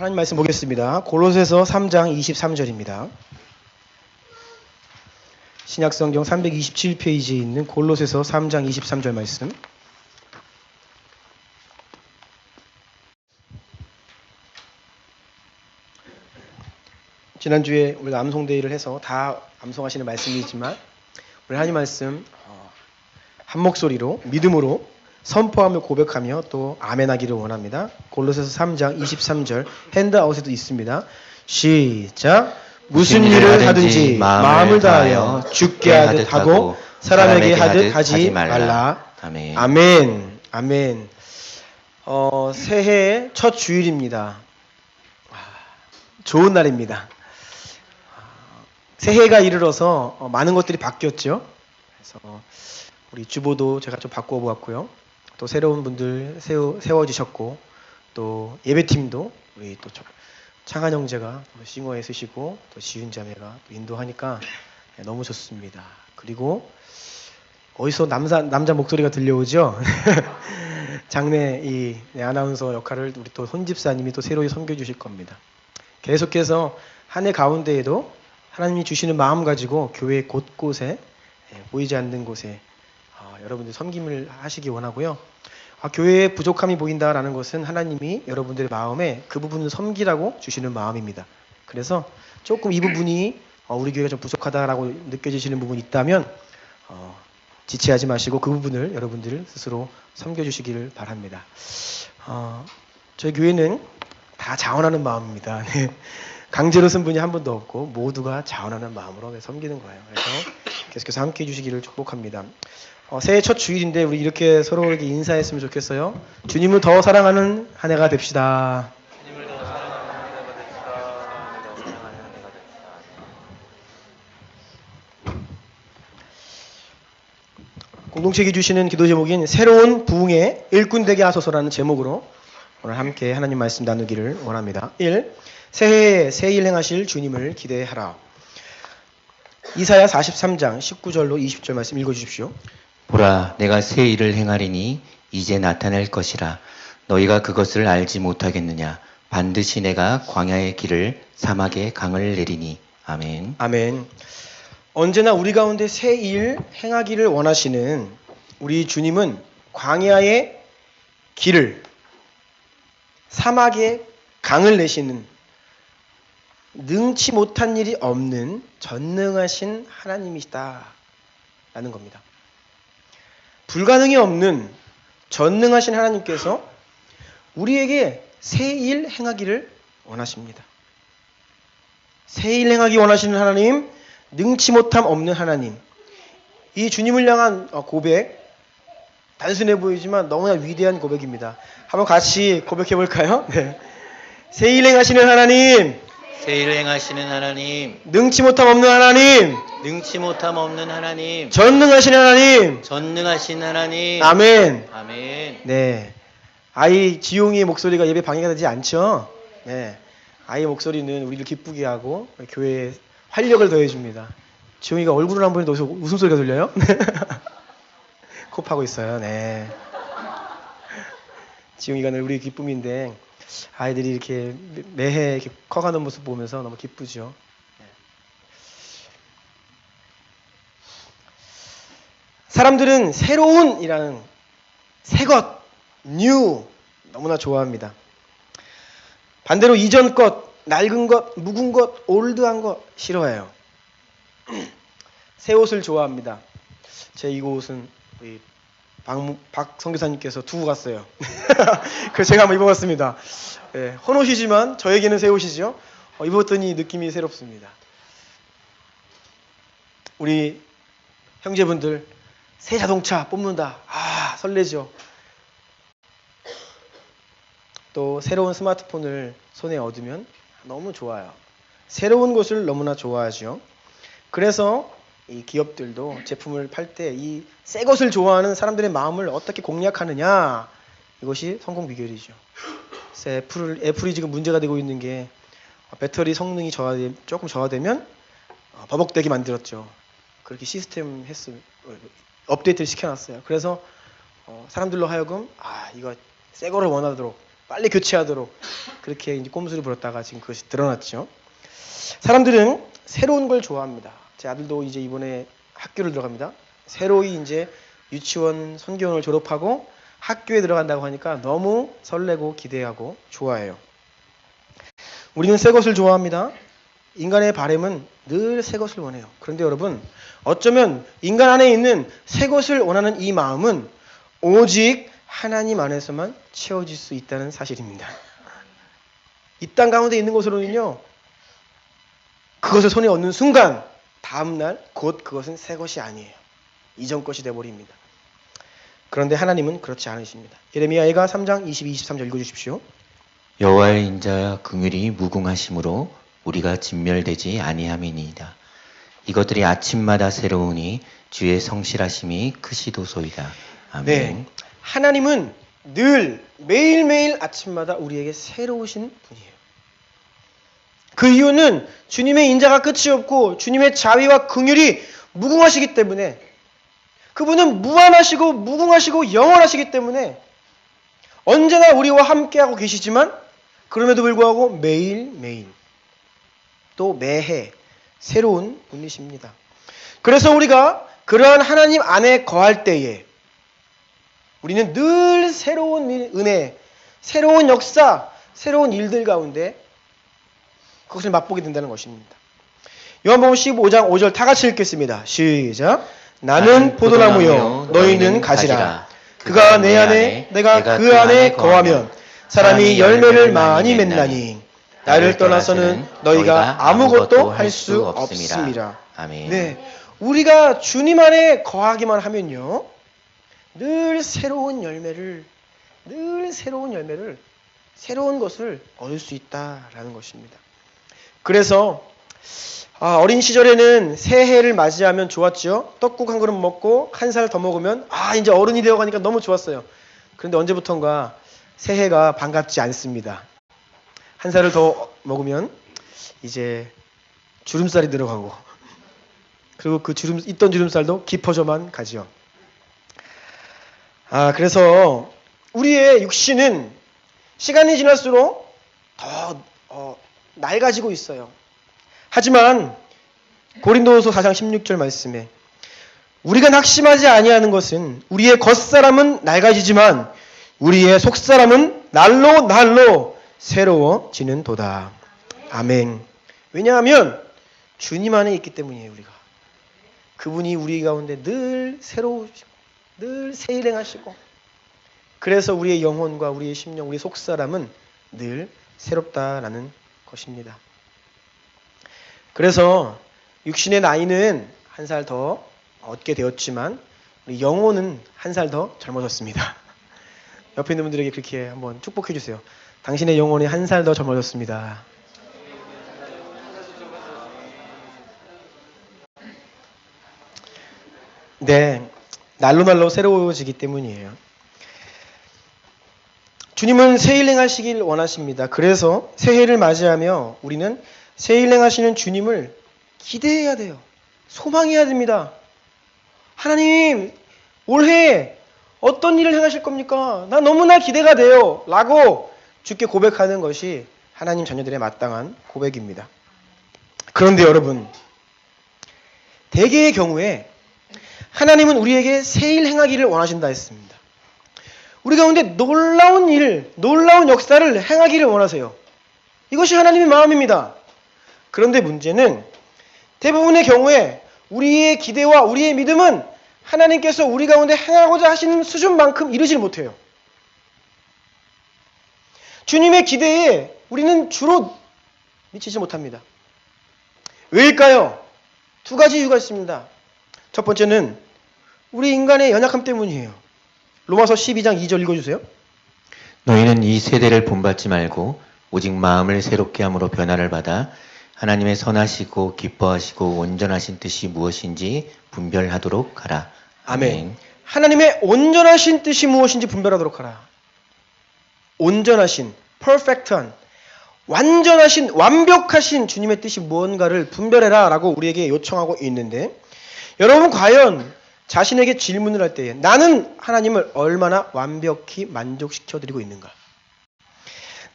하나님 말씀 보겠습니다. 골로새서 3장 23절입니다. 신약성경 327페이지에 있는 골로새서 3장 23절 말씀. 지난주에 우리가 암송데이를 해서 다 암송하시는 말씀이지만 우리 하나님 말씀 한 목소리로 믿음으로 선포하며 고백하며 또 아멘하기를 원합니다. 골로새서 3장 23절 핸드아웃에도 있습니다. 시작. 무슨 일을 하든지 마음을 다하여 주께 하듯 하고 사람에게 하듯 하지 말라. 아멘. 아멘. 아멘. 새해의 첫 주일입니다. 좋은 날입니다. 새해가 이르러서 많은 것들이 바뀌었죠. 그래서 우리 주보도 제가 좀 바꾸어 보았고요. 또 새로운 분들 세워주셨고, 또 예배팀도 우리 또 창한 형제가 싱어에 쓰시고, 또 지윤 자매가 또 인도하니까 너무 좋습니다. 그리고 어디서 남자 목소리가 들려오죠? 장래 이 아나운서 역할을 우리 또 손집사님이 또 새로 섬겨주실 겁니다. 계속해서 한 해 가운데에도 하나님이 주시는 마음 가지고 교회 곳곳에 보이지 않는 곳에 여러분들 섬김을 하시기 원하고요. 교회에 부족함이 보인다라는 것은 하나님이 여러분들의 마음에 그 부분을 섬기라고 주시는 마음입니다. 그래서 조금 이 부분이 우리 교회가 좀 부족하다라고 느껴지시는 부분이 있다면 지체하지 마시고 그 부분을 여러분들 스스로 섬겨주시기를 바랍니다. 저희 교회는 다 자원하는 마음입니다. 강제로 쓴 분이 한 분도 없고 모두가 자원하는 마음으로 섬기는 거예요. 그래서 계속해서 함께해 주시기를 축복합니다. 새해 첫 주일인데 우리 이렇게 서로에게 인사했으면 좋겠어요. 주님을 더 사랑하는 한 해가 됩시다. 주님을 더 사랑하는 한 해가 됩시다. 더 사랑하는 한 해가 됩시다. 공동체에 주시는 기도 제목인 새로운 부흥의 일꾼 되게 하소서라는 제목으로 오늘 함께 하나님 말씀 나누기를 원합니다. 1. 새해에 새 일 행하실 주님을 기대하라. 이사야 43장 19절로 20절 말씀 읽어주십시오. 보라, 내가 새 일을 행하리니 이제 나타낼 것이라. 너희가 그것을 알지 못하겠느냐. 반드시 내가 광야의 길을 사막의 강을 내리니. 아멘. 아멘. 언제나 우리 가운데 새 일 행하기를 원하시는 우리 주님은 광야의 길을 사막의 강을 내시는 능치 못한 일이 없는 전능하신 하나님이시다 라는 겁니다. 불가능이 없는 전능하신 하나님께서 우리에게 새 일 행하기를 원하십니다. 새 일 행하기 원하시는 하나님, 능치 못함 없는 하나님. 이 주님을 향한 고백, 단순해 보이지만 너무나 위대한 고백입니다. 한번 같이 고백해 볼까요? 네. 새 일 행하시는 하나님, 새 일을 행하시는 하나님, 능치 못함 없는 하나님, 능치 못함 없는 하나님, 전능하신 하나님. 전능하신 하나님. 아멘. 아멘. 네. 아이 지용이의 목소리가 예배 방해가 되지 않죠? 네. 아이의 목소리는 우리를 기쁘게 하고 교회에 활력을 더해줍니다. 지용이가 얼굴을 한 번에 넣어서 웃음소리가 들려요? 코 파고 있어요. 네. 지용이가 늘 우리의 기쁨인데 아이들이 이렇게 매해 이렇게 커가는 모습 보면서 너무 기쁘죠. 사람들은 새로운이라는 새것, new 너무나 좋아합니다. 반대로 이전 것, 낡은 것, 묵은 것, 올드한 것 싫어해요. 새 옷을 좋아합니다. 제 이 옷은 우리 박 선교사님께서 두고 갔어요. 그래서 제가 한번 입어봤습니다. 네, 헌옷이지만 저에게는 새 옷이죠. 입었더니 느낌이 새롭습니다. 우리 형제분들 새 자동차 뽑는다. 설레죠. 또 새로운 스마트폰을 손에 얻으면 너무 좋아요. 새로운 것을 너무나 좋아하죠. 그래서 이 기업들도 제품을 팔 때 이 새 것을 좋아하는 사람들의 마음을 어떻게 공략하느냐, 이것이 성공 비결이죠. 애플이 지금 문제가 되고 있는 게 배터리 성능이 조금 저하되면 버벅대게 만들었죠. 그렇게 시스템 업데이트를 시켜놨어요. 그래서 사람들로 하여금 이거 새 거를 원하도록 빨리 교체하도록 그렇게 이제 꼼수를 부렸다가 지금 그것이 드러났죠. 사람들은 새로운 걸 좋아합니다. 제 아들도 이제 이번에 학교를 들어갑니다. 새로이 이제 유치원 선교원을 졸업하고 학교에 들어간다고 하니까 너무 설레고 기대하고 좋아해요. 우리는 새 것을 좋아합니다. 인간의 바람은 늘 새 것을 원해요. 그런데 여러분, 어쩌면 인간 안에 있는 새 것을 원하는 이 마음은 오직 하나님 안에서만 채워질 수 있다는 사실입니다. 이 땅 가운데 있는 것으로는요, 그것을 손에 얻는 순간 다음날 곧 그것은 새 것이 아니에요. 이전 것이 되어버립니다. 그런데 하나님은 그렇지 않으십니다. 예레미야가 3장 22, 23절 읽어주십시오. 여호와의 인자와 긍휼이 무궁하심으로 우리가 진멸되지 아니함이니이다. 이것들이 아침마다 새로우니 주의 성실하심이 크시도소이다. 아멘. 네, 하나님은 늘 매일매일 아침마다 우리에게 새로우신 분이에요. 그 이유는 주님의 인자가 끝이 없고 주님의 자비와 긍휼이 무궁하시기 때문에, 그분은 무한하시고 무궁하시고 영원하시기 때문에 언제나 우리와 함께하고 계시지만 그럼에도 불구하고 매일매일 또 매해 새로운 분이십니다. 그래서 우리가 그러한 하나님 안에 거할 때에 우리는 늘 새로운 은혜, 새로운 역사, 새로운 일들 가운데 그것을 맛보게 된다는 것입니다. 요한복음 15장 5절 다 같이 읽겠습니다. 시작. 나는 포도나무요 너희는 가지라. 그가 내 안에 내가 그 안에 거하면 사람이 열매를 많이 맺나니 나를 떠나서는 너희가 아무것도 할 수 없습니다. 아멘. 네, 우리가 주님 안에 거하기만 하면요, 늘 새로운 열매를 새로운 것을 얻을 수 있다라는 것입니다. 그래서 어린 시절에는 새해를 맞이하면 좋았죠. 떡국 한 그릇 먹고 한 살 더 먹으면 이제 어른이 되어가니까 너무 좋았어요. 그런데 언제부턴가 새해가 반갑지 않습니다. 한 살을 더 먹으면 이제 주름살이 들어가고, 그리고 그 있던 주름살도 깊어져만 가지요. 그래서 우리의 육신은 시간이 지날수록 더 낡아지고 있어요. 하지만 고린도후서 4장 16절 말씀에 우리가 낙심하지 아니하는 것은 우리의 겉사람은 낡아지지만 우리의 속사람은 날로 날로 새로워지는 도다. 아멘. 왜냐하면 주님 안에 있기 때문이에요. 우리가 그분이 우리 가운데 늘 새로우시고 늘 새 일 행하시고, 그래서 우리의 영혼과 우리의 심령, 우리의 속사람은 늘 새롭다라는 것입니다. 그래서 육신의 나이는 한 살 더 얻게 되었지만 우리 영혼은 한 살 더 젊어졌습니다. 옆에 있는 분들에게 그렇게 한번 축복해 주세요. 당신의 영혼이 한 살 더 젊어졌습니다. 네, 날로 날로 새로워지기 때문이에요. 주님은 새일 행하시길 원하십니다. 그래서 새해를 맞이하며 우리는 새일 행하시는 주님을 기대해야 돼요. 소망해야 됩니다. 하나님, 올해 어떤 일을 행하실 겁니까? 나 너무나 기대가 돼요. 라고 주께 고백하는 것이 하나님 자녀들의 마땅한 고백입니다. 그런데 여러분, 대개의 경우에 하나님은 우리에게 새일 행하기를 원하신다 했습니다. 우리 가운데 놀라운 일, 놀라운 역사를 행하기를 원하세요. 이것이 하나님의 마음입니다. 그런데 문제는 대부분의 경우에 우리의 기대와 우리의 믿음은 하나님께서 우리 가운데 행하고자 하시는 수준만큼 이르질 못해요. 주님의 기대에 우리는 주로 미치지 못합니다. 왜일까요? 두 가지 이유가 있습니다. 첫 번째는 우리 인간의 연약함 때문이에요. 로마서 12장 2절 읽어주세요. 너희는 이 세대를 본받지 말고 오직 마음을 새롭게 함으로 변화를 받아 하나님의 선하시고 기뻐하시고 온전하신 뜻이 무엇인지 분별하도록 하라. 아멘. 하나님의 온전하신 뜻이 무엇인지 분별하도록 하라. 온전하신, 퍼펙트한, 완전하신, 완벽하신 주님의 뜻이 무언가를 분별해라 라고 우리에게 요청하고 있는데, 여러분 과연 자신에게 질문을 할 때에 나는 하나님을 얼마나 완벽히 만족시켜드리고 있는가?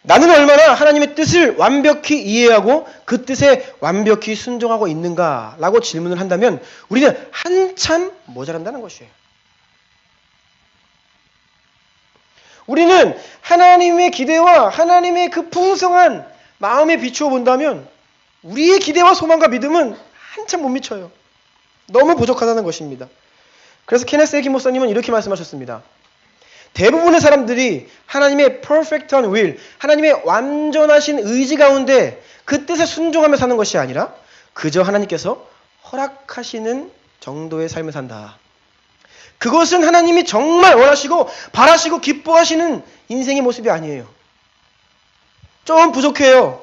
나는 얼마나 하나님의 뜻을 완벽히 이해하고 그 뜻에 완벽히 순종하고 있는가라고 질문을 한다면 우리는 한참 모자란다는 것이에요. 우리는 하나님의 기대와 하나님의 그 풍성한 마음에 비추어 본다면 우리의 기대와 소망과 믿음은 한참 못 미쳐요. 너무 부족하다는 것입니다. 그래서 케네스 에기 목사님은 이렇게 말씀하셨습니다. 대부분의 사람들이 하나님의 perfect한 will, 하나님의 완전하신 의지 가운데 그 뜻에 순종하며 사는 것이 아니라 그저 하나님께서 허락하시는 정도의 삶을 산다. 그것은 하나님이 정말 원하시고 바라시고 기뻐하시는 인생의 모습이 아니에요. 좀 부족해요.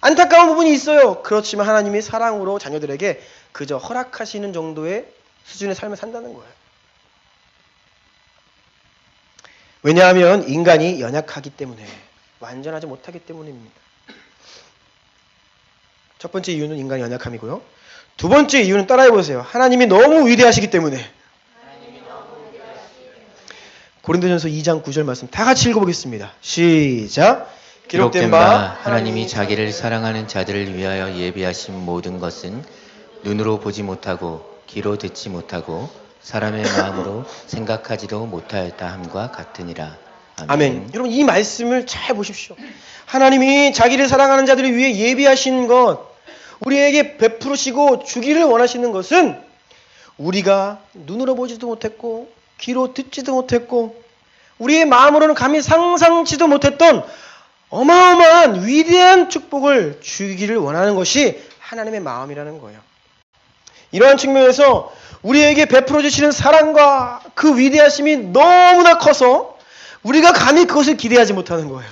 안타까운 부분이 있어요. 그렇지만 하나님이 사랑으로 자녀들에게 그저 허락하시는 정도의 수준의 삶을 산다는 거예요. 왜냐하면 인간이 연약하기 때문에, 완전하지 못하기 때문입니다. 첫 번째 이유는 인간의 연약함이고요. 두 번째 이유는 따라해보세요. 하나님이 너무 위대하시기 때문에. 고린도전서 2장 9절 말씀 다 같이 읽어보겠습니다. 시작. 기록된 바 하나님이 자기를 사랑하는 자들을 위하여 예비하신 모든 것은 눈으로 보지 못하고 귀로 듣지 못하고 사람의 마음으로 생각하지도 못하였다 함과 같으니라. 아멘. 아멘. 여러분 이 말씀을 잘 보십시오. 하나님이 자기를 사랑하는 자들을 위해 예비하신 것, 우리에게 베푸시고 주기를 원하시는 것은 우리가 눈으로 보지도 못했고 귀로 듣지도 못했고 우리의 마음으로는 감히 상상치도 못했던 어마어마한 위대한 축복을 주기를 원하는 것이 하나님의 마음이라는 거예요. 이러한 측면에서 우리에게 베풀어 주시는 사랑과 그 위대하심이 너무나 커서 우리가 감히 그것을 기대하지 못하는 거예요.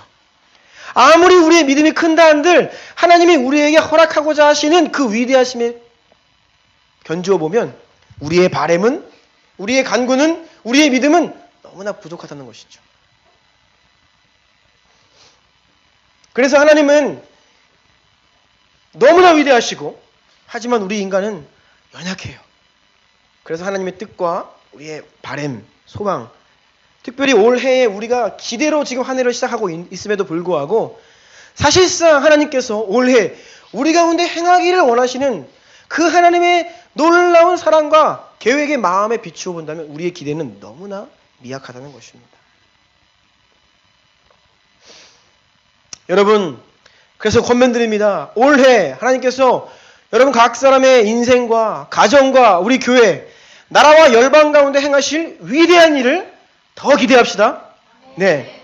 아무리 우리의 믿음이 큰다 한들 하나님이 우리에게 허락하고자 하시는 그 위대하심에 견주어 보면 우리의 바램은, 우리의 간구는, 우리의 믿음은 너무나 부족하다는 것이죠. 그래서 하나님은 너무나 위대하시고 하지만 우리 인간은 연약해요. 그래서 하나님의 뜻과 우리의 바램, 소망, 특별히 올해에 우리가 기대로 지금 한 해를 시작하고 있음에도 불구하고 사실상 하나님께서 올해 우리 가운데 행하기를 원하시는 그 하나님의 놀라운 사랑과 계획의 마음에 비추어 본다면 우리의 기대는 너무나 미약하다는 것입니다. 여러분, 그래서 권면드립니다. 올해 하나님께서 여러분 각 사람의 인생과 가정과 우리 교회, 나라와 열방 가운데 행하실 위대한 일을 더 기대합시다. 네,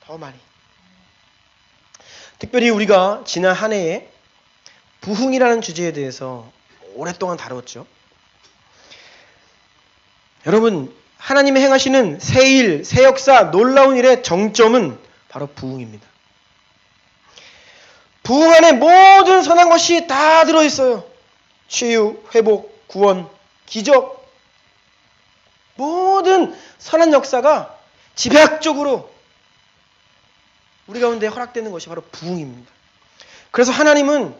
더 많이. 특별히 우리가 지난 한 해에 부흥이라는 주제에 대해서 오랫동안 다뤘죠. 여러분, 하나님이 행하시는 새 일, 새 역사, 놀라운 일의 정점은 바로 부흥입니다. 부흥 안에 모든 선한 것이 다 들어있어요. 치유, 회복, 구원, 기적, 모든 선한 역사가 집약적으로 우리 가운데 허락되는 것이 바로 부흥입니다. 그래서 하나님은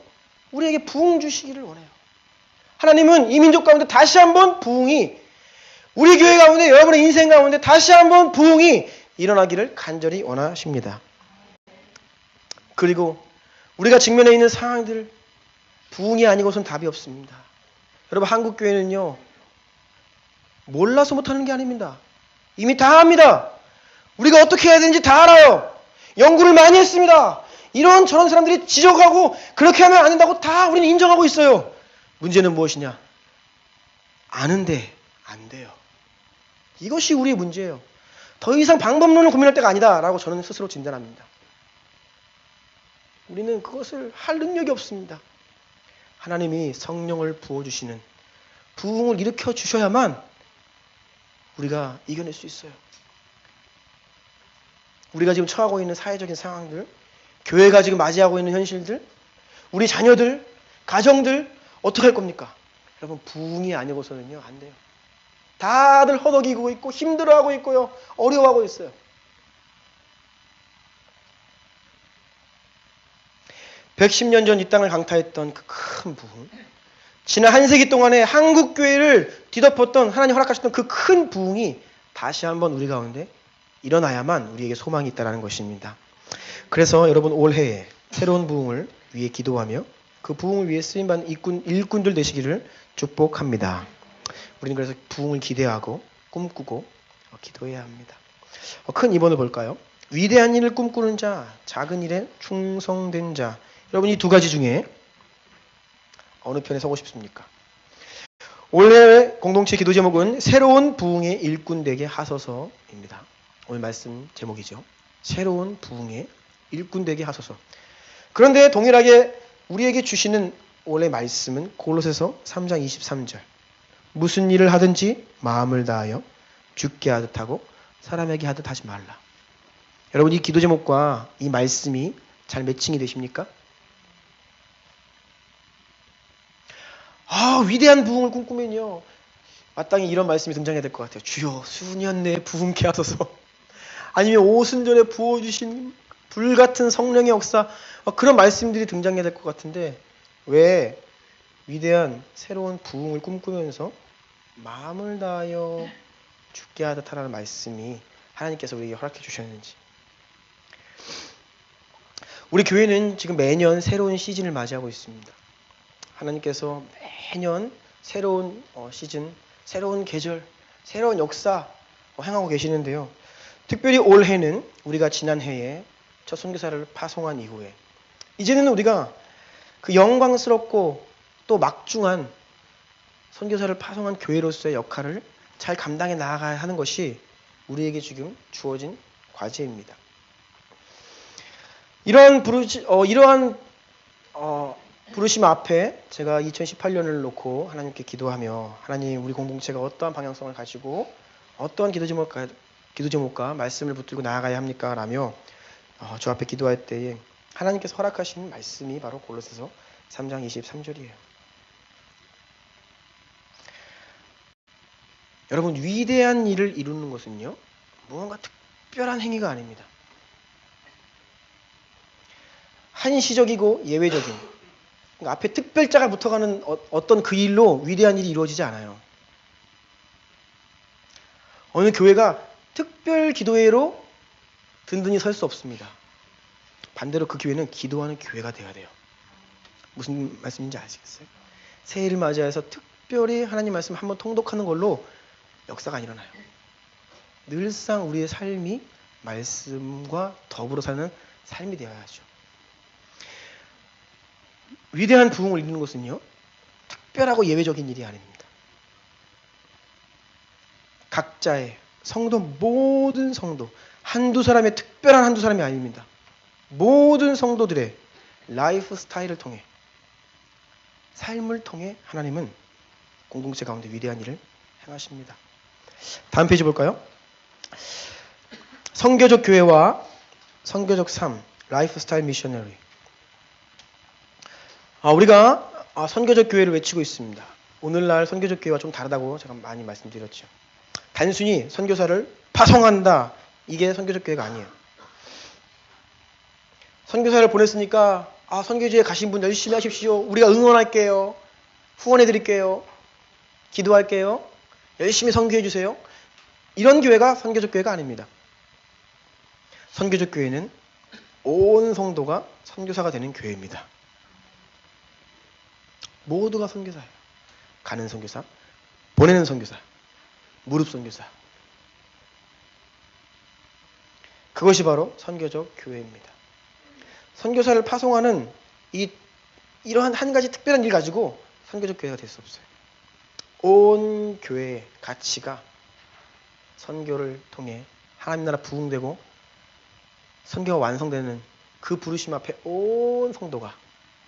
우리에게 부흥 주시기를 원해요. 하나님은 이 민족 가운데 다시 한번 부흥이, 우리 교회 가운데 여러분의 인생 가운데 다시 한번 부흥이 일어나기를 간절히 원하십니다. 그리고 우리가 직면해 있는 상황들, 부흥이 아니고선 답이 없습니다. 여러분, 한국 교회는요, 몰라서 못하는 게 아닙니다. 이미 다 압니다. 우리가 어떻게 해야 되는지 다 알아요. 연구를 많이 했습니다. 이런 저런 사람들이 지적하고 그렇게 하면 안 된다고 다 우리는 인정하고 있어요. 문제는 무엇이냐? 아는데 안 돼요. 이것이 우리의 문제예요. 더 이상 방법론을 고민할 때가 아니다라고 저는 스스로 진단합니다. 우리는 그것을 할 능력이 없습니다. 하나님이 성령을 부어주시는 부흥을 일으켜 주셔야만 우리가 이겨낼 수 있어요. 우리가 지금 처하고 있는 사회적인 상황들, 교회가 지금 맞이하고 있는 현실들, 우리 자녀들, 가정들 어떻게 할 겁니까? 여러분, 부흥이 아니고서는요, 안 돼요. 다들 허덕이고 있고 힘들어하고 있고요, 어려워하고 있어요. (110년) 전 이 땅을 강타했던 그 큰 부흥, 지난 한 세기 동안에 한국 교회를 뒤덮었던, 하나님 허락하셨던 그 큰 부흥이 다시 한번 우리 가운데 일어나야만 우리에게 소망이 있다는 것입니다. 그래서 여러분 올해에 새로운 부흥을 위해 기도하며 그 부흥을 위해 쓰임받는 일꾼들 되시기를 축복합니다. 우리는 그래서 부흥을 기대하고 꿈꾸고 기도해야 합니다. 큰 2번을 볼까요? 위대한 일을 꿈꾸는 자, 작은 일에 충성된 자. 여러분 이 두 가지 중에 어느 편에 서고 싶습니까? 올해 공동체 기도 제목은 새로운 부흥의 일꾼 되게 하소서입니다. 오늘 말씀 제목이죠. 새로운 부흥의 일꾼 되게 하소서. 그런데 동일하게 우리에게 주시는 올해 말씀은 골로새서 3장 23절. 무슨 일을 하든지 마음을 다하여 주께 하듯 하고 사람에게 하듯 하지 말라. 여러분 이 기도 제목과 이 말씀이 잘 매칭이 되십니까? 위대한 부흥을 꿈꾸면요. 마땅히 이런 말씀이 등장해야 될 것 같아요. 주여 수년 내에 부흥케 하소서. 아니면 오순절에 부어주신 불같은 성령의 역사, 그런 말씀들이 등장해야 될 것 같은데 왜 위대한 새로운 부흥을 꿈꾸면서 마음을 다하여 죽게 하듯 하라는 말씀이 하나님께서 우리에게 허락해 주셨는지. 우리 교회는 지금 매년 새로운 시즌을 맞이하고 있습니다. 하나님께서 매년 새로운 시즌, 새로운 계절, 새로운 역사 행하고 계시는데요. 특별히 올해는 우리가 지난 해에 첫 선교사를 파송한 이후에 이제는 우리가 그 영광스럽고 또 막중한 선교사를 파송한 교회로서의 역할을 잘 감당해 나아가야 하는 것이 우리에게 지금 주어진 과제입니다. 이러한 부르심 앞에 제가 2018년을 놓고 하나님께 기도하며 하나님 우리 공동체가 어떠한 방향성을 가지고 어떠한 기도 제목과 말씀을 붙들고 나아가야 합니까? 라며 저 앞에 기도할 때에 하나님께서 허락하신 말씀이 바로 골로새서 3장 23절이에요. 여러분 위대한 일을 이루는 것은요. 무언가 특별한 행위가 아닙니다. 한시적이고 예외적인 그러니까 앞에 특별자가 붙어가는 어떤 그 일로 위대한 일이 이루어지지 않아요. 어느 교회가 특별 기도회로 든든히 설 수 없습니다. 반대로 그 교회는 기도하는 교회가 되어야 돼요. 무슨 말씀인지 아시겠어요? 새해를 맞이해서 특별히 하나님 말씀 한번 통독하는 걸로 역사가 안 일어나요. 늘상 우리의 삶이 말씀과 더불어 사는 삶이 되어야 하죠. 위대한 부흥을 이루는 것은요. 특별하고 예외적인 일이 아닙니다. 각자의 성도 모든 성도 한두 사람의 특별한 한두 사람이 아닙니다. 모든 성도들의 라이프 스타일을 통해 삶을 통해 하나님은 공동체 가운데 위대한 일을 행하십니다. 다음 페이지 볼까요? 선교적 교회와 선교적 삶, 라이프 스타일 미셔너리. 우리가 선교적 교회를 외치고 있습니다. 오늘날 선교적 교회와 좀 다르다고 제가 많이 말씀드렸죠. 단순히 선교사를 파송한다. 이게 선교적 교회가 아니에요. 선교사를 보냈으니까 선교지에 가신 분 열심히 하십시오. 우리가 응원할게요. 후원해드릴게요. 기도할게요. 열심히 선교해주세요. 이런 교회가 선교적 교회가 아닙니다. 선교적 교회는 온 성도가 선교사가 되는 교회입니다. 모두가 선교사예요. 가는 선교사, 보내는 선교사, 무릎 선교사. 그것이 바로 선교적 교회입니다. 선교사를 파송하는 이러한 한 가지 특별한 일 가지고 선교적 교회가 될 수 없어요. 온 교회의 가치가 선교를 통해 하나님 나라 부흥되고 선교가 완성되는 그 부르심 앞에 온 성도가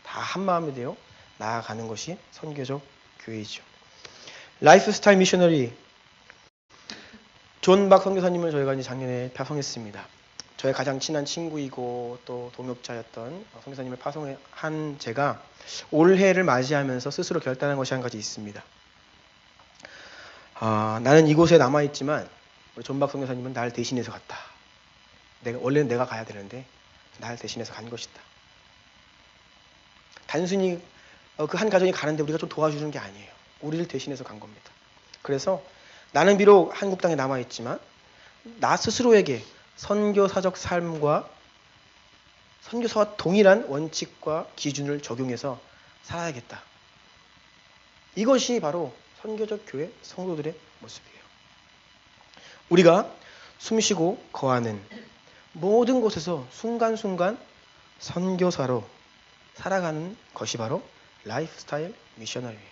다 한마음이 되어 나아가는 것이 선교적 교회이죠. 라이프 스타일 미셔너리 존 박 선교사님을 저희가 이제 작년에 파송했습니다. 저의 가장 친한 친구이고 또 동역자였던 선교사님을 파송한 제가 올해를 맞이하면서 스스로 결단한 것이 한 가지 있습니다. 나는 이곳에 남아있지만 우리 존 박 선교사님은 날 대신해서 갔다. 원래는 내가 가야 되는데 날 대신해서 간 것이다. 단순히 그 한 가정이 가는데 우리가 좀 도와주는 게 아니에요. 우리를 대신해서 간 겁니다. 그래서 나는 비록 한국 땅에 남아있지만 나 스스로에게 선교사적 삶과 선교사와 동일한 원칙과 기준을 적용해서 살아야겠다. 이것이 바로 선교적 교회 성도들의 모습이에요. 우리가 숨쉬고 거하는 모든 곳에서 순간순간 선교사로 살아가는 것이 바로 라이프스타일 미셔너리예요.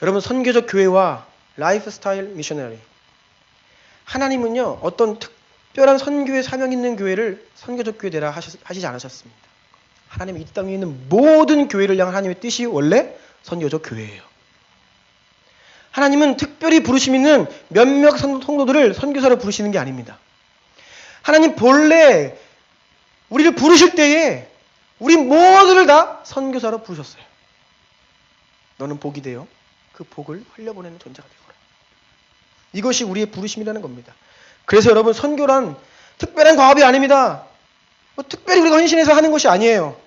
여러분, 선교적 교회와 라이프스타일 미셔너리, 하나님은요 어떤 특별한 선교의 사명 있는 교회를 선교적 교회 되라 하시지 않으셨습니다. 하나님 이 땅에 있는 모든 교회를 향한 하나님의 뜻이 원래 선교적 교회예요. 하나님은 특별히 부르심 있는 몇몇 성도들을 선교사로 부르시는 게 아닙니다. 하나님 본래 우리를 부르실 때에 우리 모두를 다 선교사로 부르셨어요. 너는 복이 되어 그 복을 흘려보내는 존재가 되거라. 이것이 우리의 부르심이라는 겁니다. 그래서 여러분, 선교란 특별한 과업이 아닙니다. 특별히 우리가 헌신해서 하는 것이 아니에요.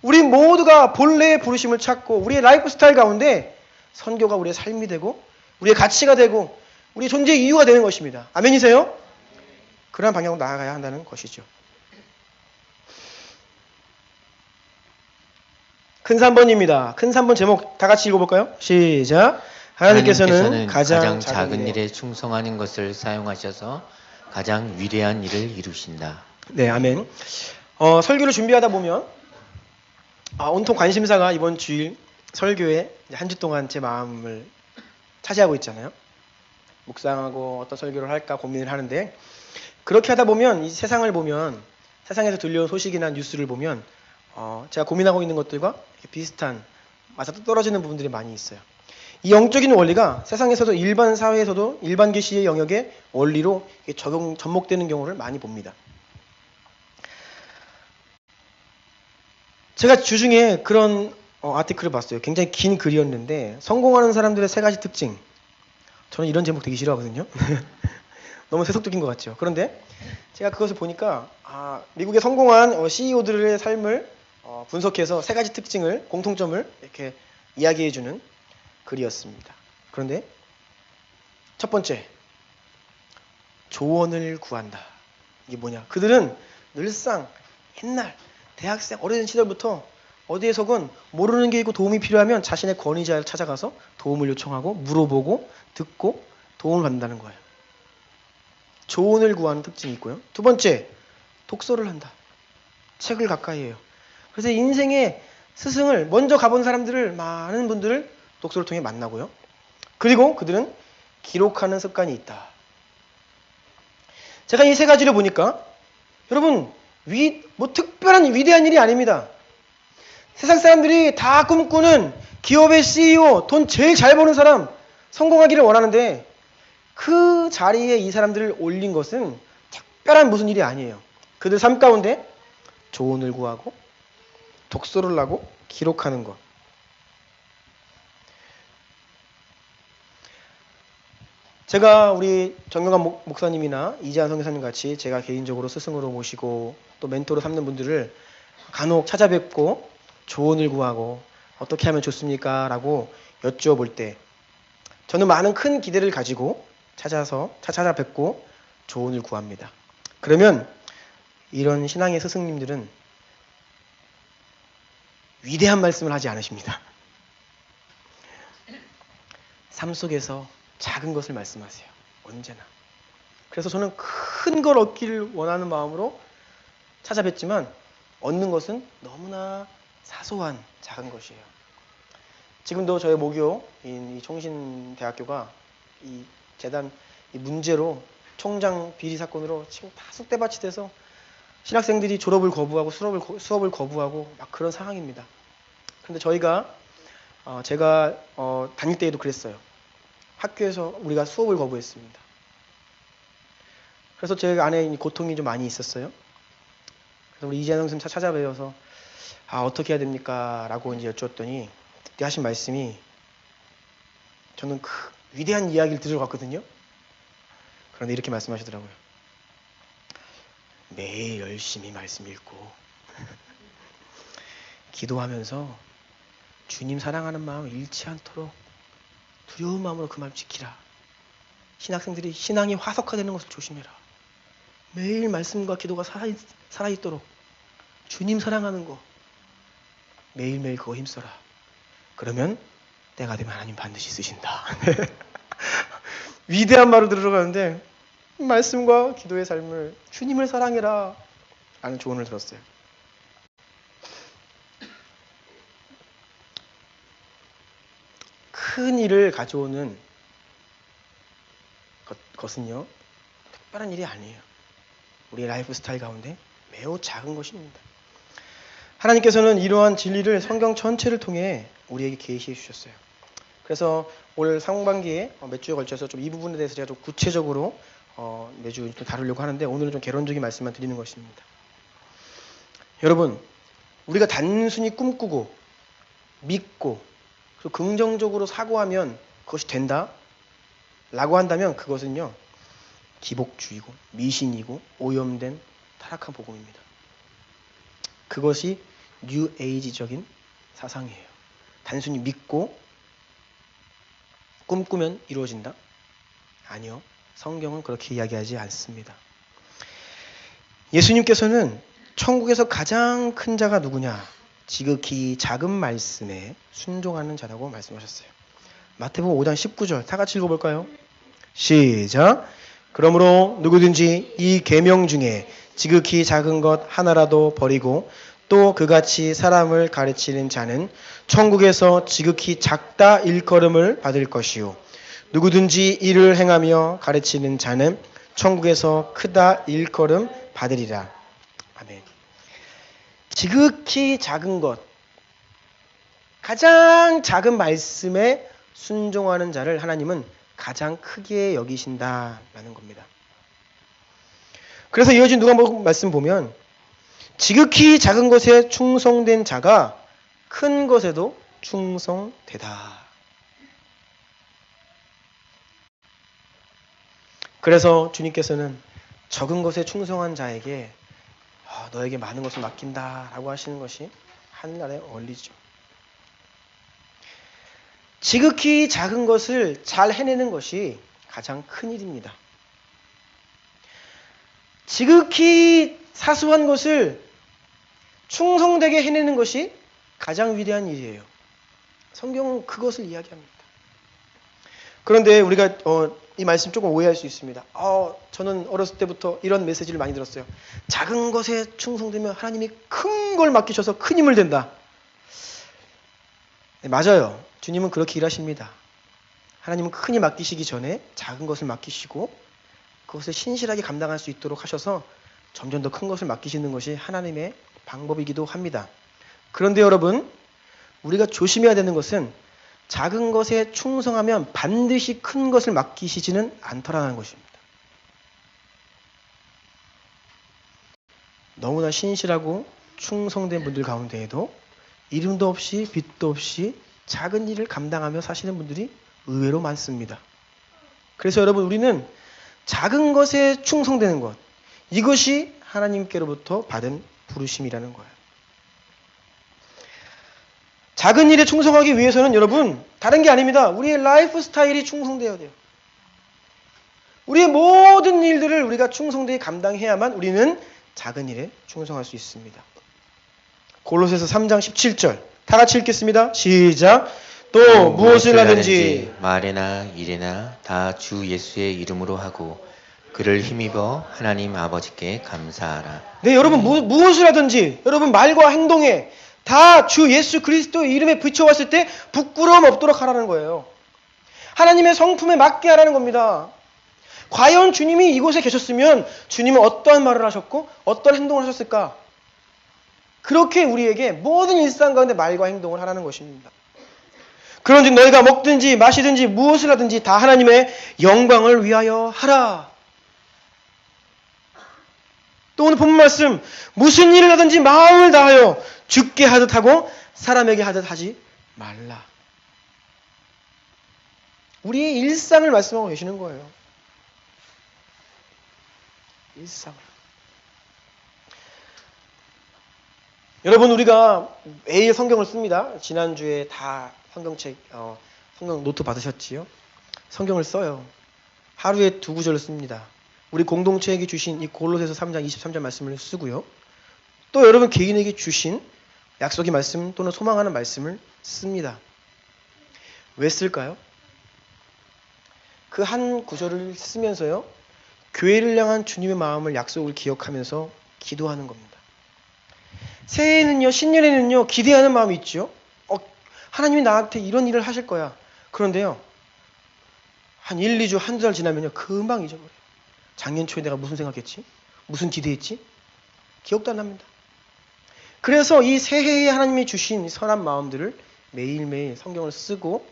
우리 모두가 본래의 부르심을 찾고 우리의 라이프 스타일 가운데 선교가 우리의 삶이 되고 우리의 가치가 되고 우리의 존재의 이유가 되는 것입니다. 아멘이세요? 그러한 방향으로 나아가야 한다는 것이죠. 큰 3번입니다. 큰 3번 제목 다 같이 읽어볼까요? 시작. 하나님께서는 가장 작은 일에 충성하는 것을 사용하셔서 가장 위대한 일을 이루신다. 네, 아멘. 설교를 준비하다 보면 온통 관심사가 이번 주일 설교에 한 주 동안 제 마음을 차지하고 있잖아요. 묵상하고 어떤 설교를 할까 고민을 하는데, 그렇게 하다 보면 이 세상을 보면, 세상에서 들려온 소식이나 뉴스를 보면 제가 고민하고 있는 것들과 비슷한, 맞아떨어지는 부분들이 많이 있어요. 이 영적인 원리가 세상에서도 일반 사회에서도 일반 계시의 영역의 원리로 접목되는 경우를 많이 봅니다. 제가 주중에 그런 아티클을 봤어요. 굉장히 긴 글이었는데, 성공하는 사람들의 3가지 특징. 저는 이런 제목 되게 싫어하거든요. 너무 세속적인 것 같죠. 그런데 제가 그것을 보니까 미국의 성공한 CEO들의 삶을 분석해서 3가지 특징을, 공통점을 이렇게 이야기해주는 글이었습니다. 그런데 첫 번째, 조언을 구한다. 이게 뭐냐? 그들은 늘상 옛날 대학생 어린 시절부터 어디에서건 모르는 게 있고 도움이 필요하면 자신의 권위자를 찾아가서 도움을 요청하고 물어보고 듣고 도움을 받는다는 거예요. 조언을 구하는 특징이 있고요. 두 번째, 독서를 한다. 책을 가까이 해요. 그래서 인생의 스승을 먼저 가본 사람들을, 많은 분들을 독서를 통해 만나고요. 그리고 그들은 기록하는 습관이 있다. 제가 이 3가지를 보니까 여러분, 특별한 위대한 일이 아닙니다. 세상 사람들이 다 꿈꾸는 기업의 CEO, 돈 제일 잘 버는 사람, 성공하기를 원하는데 그 자리에 이 사람들을 올린 것은 특별한 무슨 일이 아니에요. 그들 삶 가운데 조언을 구하고 독서를 하고 기록하는 것. 제가 우리 정경환 목사님이나 이재한 선교사님 같이 제가 개인적으로 스승으로 모시고 또 멘토로 삼는 분들을 간혹 찾아뵙고 조언을 구하고 어떻게 하면 좋습니까? 라고 여쭈어볼 때 저는 많은 큰 기대를 가지고 찾아뵙고 조언을 구합니다. 그러면 이런 신앙의 스승님들은 위대한 말씀을 하지 않으십니다. 삶 속에서 작은 것을 말씀하세요. 언제나. 그래서 저는 큰 걸 얻기를 원하는 마음으로 찾아뵙지만 얻는 것은 너무나 사소한 작은 것이에요. 지금도 저희 모교인 이 총신대학교가 이 재단 이 문제로 총장 비리 사건으로 지금 다 쑥대밭이 돼서 신학생들이 졸업을 거부하고 수업을 거부하고 막 그런 상황입니다. 그런데 제가 다닐 때에도 그랬어요. 학교에서 우리가 수업을 거부했습니다. 그래서 제 안에 고통이 좀 많이 있었어요. 그래서 우리 이재영 선생님 찾아뵈어서 어떻게 해야 됩니까? 라고 이제 여쭈었더니 그때 하신 말씀이, 저는 그 위대한 이야기를 들으러 갔거든요. 그런데 이렇게 말씀하시더라고요. 매일 열심히 말씀 읽고 기도하면서 주님 사랑하는 마음을 잃지 않도록 두려운 마음으로 그 마음 지키라. 신학생들이 신앙이 화석화되는 것을 조심해라. 매일 말씀과 기도가 살아있도록 주님 사랑하는 거 매일매일 그거 힘써라. 그러면 때가 되면 하나님 반드시 쓰신다. 위대한 말을 들어가는데 말씀과 기도의 삶을 주님을 사랑해라 라는 조언을 들었어요. 큰 일을 가져오는 것은요 특별한 일이 아니에요. 우리의 라이프 스타일 가운데 매우 작은 것입니다. 하나님께서는 이러한 진리를 성경 전체를 통해 우리에게 계시해 주셨어요. 그래서 올 상반기에 몇 주에 걸쳐서 좀 이 부분에 대해서 제가 좀 구체적으로 매주 좀 다루려고 하는데 오늘은 좀 개론적인 말씀만 드리는 것입니다. 여러분, 우리가 단순히 꿈꾸고 믿고 그리고 긍정적으로 사고하면 그것이 된다? 라고 한다면 그것은요 기복주의고 미신이고 오염된 타락한 복음입니다. 그것이 뉴에이지적인 사상이에요. 단순히 믿고 꿈꾸면 이루어진다? 아니요. 성경은 그렇게 이야기하지 않습니다. 예수님께서는 천국에서 가장 큰 자가 누구냐? 지극히 작은 말씀에 순종하는 자라고 말씀하셨어요. 마태복음 5장 19절 다 같이 읽어볼까요? 시작! 그러므로 누구든지 이 계명 중에 지극히 작은 것 하나라도 버리고 또 그같이 사람을 가르치는 자는 천국에서 지극히 작다 일컬음을 받을 것이요 누구든지 이를 행하며 가르치는 자는 천국에서 크다 일컬음 받으리라. 아멘. 지극히 작은 것, 가장 작은 말씀에 순종하는 자를 하나님은 가장 크게 여기신다라는 겁니다. 그래서 이어진 누가복음 말씀 보면 지극히 작은 것에 충성된 자가 큰 것에도 충성되다. 그래서 주님께서는 적은 것에 충성한 자에게 너에게 많은 것을 맡긴다 라고 하시는 것이 하늘나라의 원리죠. 지극히 작은 것을 잘 해내는 것이 가장 큰 일입니다. 지극히 사소한 것을 충성되게 해내는 것이 가장 위대한 일이에요. 성경은 그것을 이야기합니다. 그런데 우리가 이 말씀 조금 오해할 수 있습니다. 저는 어렸을 때부터 이런 메시지를 많이 들었어요. 작은 것에 충성되면 하나님이 큰 걸 맡기셔서 큰 힘을 된다. 네, 맞아요. 주님은 그렇게 일하십니다. 하나님은 큰 힘 맡기시기 전에 작은 것을 맡기시고 그것을 신실하게 감당할 수 있도록 하셔서 점점 더 큰 것을 맡기시는 것이 하나님의 방법이기도 합니다. 그런데 여러분, 우리가 조심해야 되는 것은 작은 것에 충성하면 반드시 큰 것을 맡기시지는 않더라는 것입니다. 너무나 신실하고 충성된 분들 가운데에도 이름도 없이 빛도 없이 작은 일을 감당하며 사시는 분들이 의외로 많습니다. 그래서 여러분, 우리는 작은 것에 충성되는 것, 이것이 하나님께로부터 받은 부르심이라는 거예요. 작은 일에 충성하기 위해서는 여러분 다른 게 아닙니다. 우리의 라이프 스타일이 충성되어야 돼요. 우리의 모든 일들을 우리가 충성되게 감당해야만 우리는 작은 일에 충성할 수 있습니다. 골로새서 3장 17절 다 같이 읽겠습니다. 시작! 또 무엇을 하든지 말이나 일이나 다 주 예수의 이름으로 하고 그를 힘입어 하나님 아버지께 감사하라. 네, 여러분 무엇을 하든지 여러분 말과 행동에 다 주 예수 그리스도의 이름에 비춰왔을 때 부끄러움 없도록 하라는 거예요. 하나님의 성품에 맞게 하라는 겁니다. 과연 주님이 이곳에 계셨으면 주님은 어떠한 말을 하셨고 어떤 행동을 하셨을까? 그렇게 우리에게 모든 일상 가운데 말과 행동을 하라는 것입니다. 그런즉 너희가 먹든지 마시든지 무엇을 하든지 다 하나님의 영광을 위하여 하라. 또 오늘 본문 말씀 무슨 일을 하든지 마음을 다하여 주께 하듯 하고 사람에게 하듯 하지 말라. 우리의 일상을 말씀하고 계시는 거예요. 일상을. 여러분, 우리가 매일 성경을 씁니다. 지난주에 다 성경책, 성경 노트 받으셨지요? 성경을 써요. 하루에 2구절을 씁니다. 우리 공동체에게 주신 이 골로새서 3장 23절 말씀을 쓰고요. 또 여러분 개인에게 주신 약속의 말씀 또는 소망하는 말씀을 씁니다. 왜 쓸까요? 그 한 구절을 쓰면서요, 교회를 향한 주님의 마음을, 약속을 기억하면서 기도하는 겁니다. 새해에는요, 신년에는요, 기대하는 마음이 있죠. 하나님이 나한테 이런 일을 하실 거야. 그런데요, 한 1, 2주, 한두 달 지나면요, 금방 잊어버려요. 작년 초에 내가 무슨 생각했지? 무슨 기대했지? 기억도 안 납니다. 그래서 이 새해에 하나님이 주신 선한 마음들을 매일매일 성경을 쓰고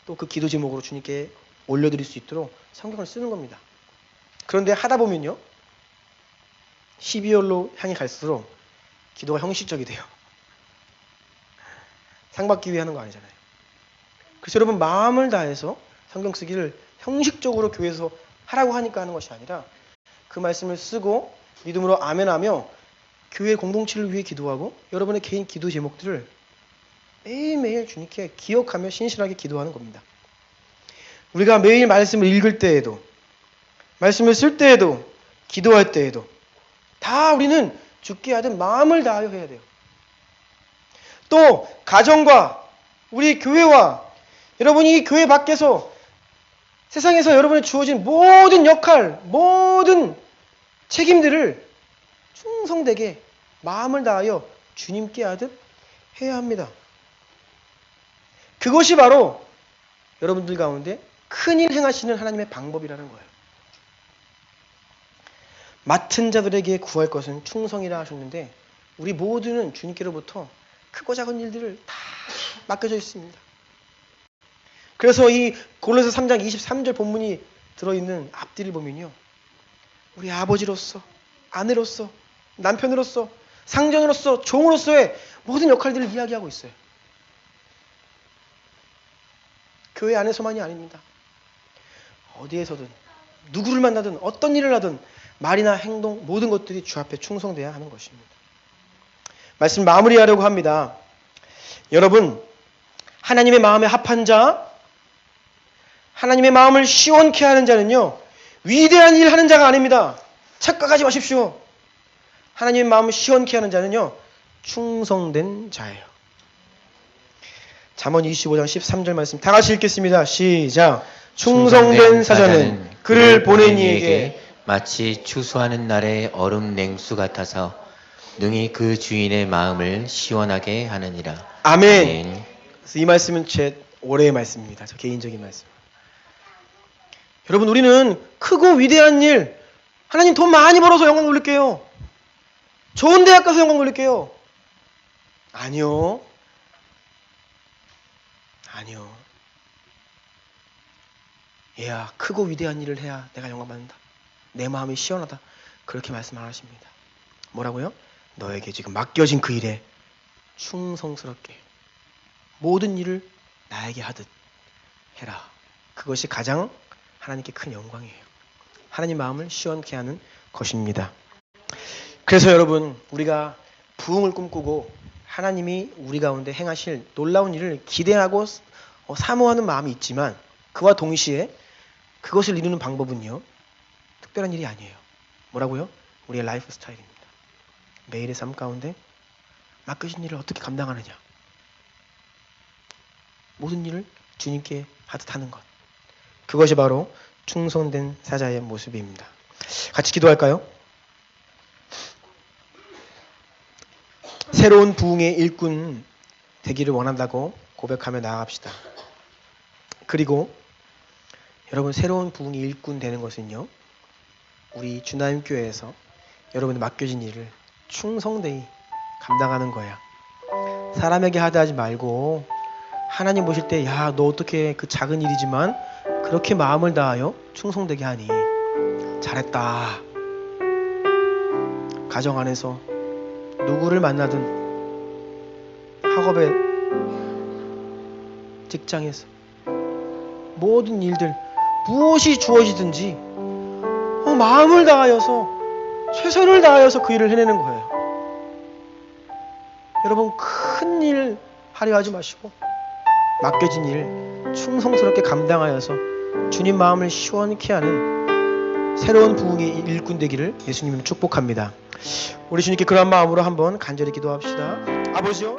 또 그 기도 제목으로 주님께 올려드릴 수 있도록 성경을 쓰는 겁니다. 그런데 하다 보면요, 12월로 향해 갈수록 기도가 형식적이 돼요. 상 받기 위해 하는 거 아니잖아요. 그래서 여러분, 마음을 다해서 성경 쓰기를 형식적으로 교회에서 하라고 하니까 하는 것이 아니라 그 말씀을 쓰고 믿음으로 아멘하며 교회 공동체를 위해 기도하고 여러분의 개인 기도 제목들을 매일매일 주님께 기억하며 신실하게 기도하는 겁니다. 우리가 매일 말씀을 읽을 때에도, 말씀을 쓸 때에도, 기도할 때에도 다 우리는 주께 하든 마음을 다하여 해야 돼요. 또 가정과 우리 교회와 여러분이 교회 밖에서 세상에서 여러분이 주어진 모든 역할, 모든 책임들을 충성되게 마음을 다하여 주님께 하듯 해야 합니다. 그것이 바로 여러분들 가운데 큰일 행하시는 하나님의 방법이라는 거예요. 맡은 자들에게 구할 것은 충성이라 하셨는데 우리 모두는 주님께로부터 크고 작은 일들을 다 맡겨져 있습니다. 그래서 이 골로새 3장 23절 본문이 들어있는 앞뒤를 보면요, 우리 아버지로서, 아내로서, 남편으로서, 상전으로서, 종으로서의 모든 역할들을 이야기하고 있어요. 교회 안에서만이 아닙니다. 어디에서든 누구를 만나든 어떤 일을 하든 말이나 행동 모든 것들이 주 앞에 충성돼야 하는 것입니다. 말씀 마무리하려고 합니다. 여러분, 하나님의 마음에 합한 자, 하나님의 마음을 시원케 하는 자는요, 위대한 일 하는 자가 아닙니다. 착각하지 마십시오. 하나님의 마음을 시원케 하는 자는요, 충성된 자예요. 잠언 25장 13절 말씀 다 같이 읽겠습니다. 시작. 충성된 사자는 그를 보낸 이에게 마치 추수하는 날의 얼음 냉수 같아서 능히 그 주인의 마음을 시원하게 하느니라. 아멘. 그래서 이 말씀은 제 올해의 말씀입니다. 저 개인적인 말씀. 여러분, 우리는 크고 위대한 일, 하나님 돈 많이 벌어서 영광 돌릴게요. 좋은 대학 가서 영광 돌릴게요. 아니요. 얘야, 크고 위대한 일을 해야 내가 영광 받는다. 내 마음이 시원하다. 그렇게 말씀 안 하십니다. 뭐라고요? 너에게 지금 맡겨진 그 일에 충성스럽게 모든 일을 나에게 하듯 해라. 그것이 가장 하나님께 큰 영광이에요. 하나님 마음을 시원케 하는 것입니다. 그래서 여러분, 우리가 부흥을 꿈꾸고 하나님이 우리 가운데 행하실 놀라운 일을 기대하고 사모하는 마음이 있지만 그와 동시에 그것을 이루는 방법은요, 특별한 일이 아니에요. 뭐라고요? 우리의 라이프 스타일입니다. 매일의 삶 가운데 맡겨진 일을 어떻게 감당하느냐. 모든 일을 주님께 하듯 하는 것. 그것이 바로 충성된 사자의 모습입니다. 같이 기도할까요? 새로운 부흥의 일꾼 되기를 원한다고 고백하며 나아갑시다. 그리고 여러분, 새로운 부흥의 일꾼 되는 것은요, 우리 주나임 교회에서 여러분이 맡겨진 일을 충성되이 감당하는 거야. 사람에게 하다 하지 말고 하나님 보실 때, 야, 너 어떻게 그 작은 일이지만 그렇게 마음을 다하여 충성되게 하니 잘했다. 가정 안에서 누구를 만나든, 학업에, 직장에서 모든 일들 무엇이 주어지든지 마음을 다하여서 최선을 다하여서 그 일을 해내는 거예요. 여러분, 큰 일 하려 하지 마시고 맡겨진 일 충성스럽게 감당하여서 주님 마음을 시원케 하는 새로운 부흥의 일꾼 되기를 예수님은 축복합니다. 우리 주님께 그런 마음으로 한번 간절히 기도합시다. 아버지요,